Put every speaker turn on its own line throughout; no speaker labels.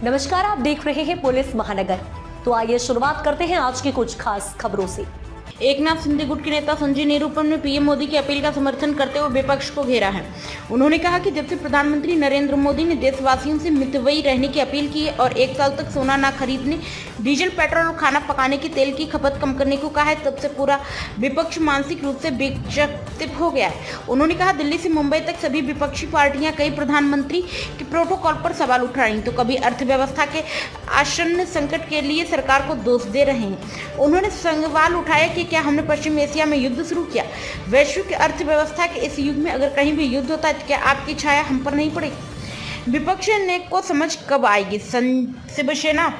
नमस्कार, आप देख रहे हैं पुलिस महानगर। तो आइए शुरुआत करते हैं आज की कुछ खास खबरों से।
एकनाथ शिंदे गुट के नेता संजय निरुपम ने पीएम मोदी की अपील का समर्थन करते हुए विपक्ष को घेरा है। उन्होंने कहा कि जब से प्रधानमंत्री नरेंद्र मोदी ने देशवासियों से मितव्ययी रहने की अपील की और 1 साल तक सोना न खरीदने, डीजल, पेट्रोल और खाना पकाने के तेल की खपत कम करने को कहा है, तब से पूरा विपक्ष मानसिक रूप से विक्षिप्त हो गया है। उन्होंने कहा, दिल्ली से मुंबई तक सभी विपक्षी पार्टियां कई प्रधानमंत्री के प्रोटोकॉल पर सवाल उठा रही, तो कभी अर्थव्यवस्था के आसन्न संकट के लिए सरकार को दोष दे रहे हैं। उन्होंने सवाल उठाया कि क्या हमने पश्चिम एशिया में युद्ध शुरू किया? वैश्विक अर्थव्यवस्था के इस युग में अगर कहीं भी युद्ध होता है तो क्या आपकी छाया हम पर नहीं पड़ेगी? विपक्ष ने को समझ कब आएगी? शिवसेना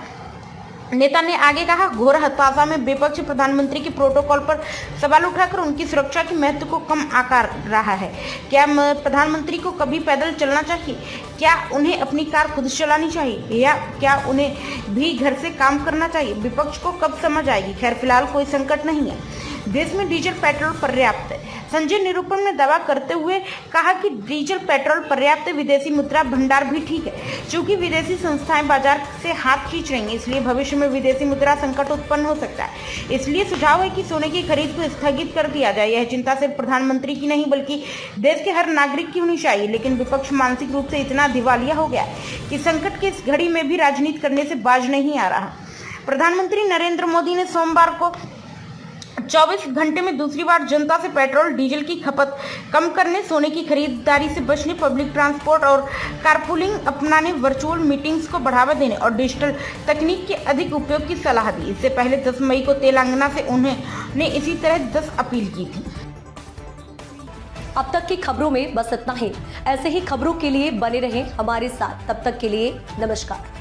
नेता ने आगे कहा, घोर हताशा में विपक्ष प्रधानमंत्री के प्रोटोकॉल पर सवाल उठाकर उनकी सुरक्षा के महत्व को कम आकार रहा है। क्या प्रधानमंत्री को कभी पैदल चलना चाहिए? क्या उन्हें अपनी कार खुद चलानी चाहिए, या क्या उन्हें भी घर से काम करना चाहिए? विपक्ष को कब समझ आएगी? खैर, फिलहाल कोई संकट नहीं है, देश में डीजल पेट्रोल पर्याप्त है। संजय निरुपम ने दावा करते हुए कहा कि डीजल पेट्रोल पर्याप्त, विदेशी मुद्रा भंडार भी ठीक है। चूंकि विदेशी संस्थाएं बाजार से हाथ खींच रही हैं, इसलिए भविष्य में विदेशी मुद्रा संकट उत्पन्न हो सकता है। इसलिए सुझाव है कि सोने की खरीद को स्थगित कर दिया जाए। यह चिंता सिर्फ प्रधानमंत्री की नहीं बल्कि देश के हर नागरिक की होनी चाहिए। लेकिन विपक्ष मानसिक रूप से इतना दिवालिया हो गया है कि संकट की इस घड़ी में भी राजनीति करने से बाज नहीं आ रहा। प्रधानमंत्री नरेंद्र मोदी ने सोमवार को 24 घंटे में दूसरी बार जनता से पेट्रोल डीजल की खपत कम करने, सोने की खरीदारी से बचने, पब्लिक ट्रांसपोर्ट और कारपूलिंग अपनाने, वर्चुअल मीटिंग्स को बढ़ावा देने और डिजिटल तकनीक के अधिक उपयोग की सलाह दी। इससे पहले 10 मई को तेलंगाना से उन्होंने इसी तरह 10 अपील की थी।
अब तक की खबरों में बस इतना ही। ऐसे ही खबरों के लिए बने रहें हमारे साथ। तब तक के लिए नमस्कार।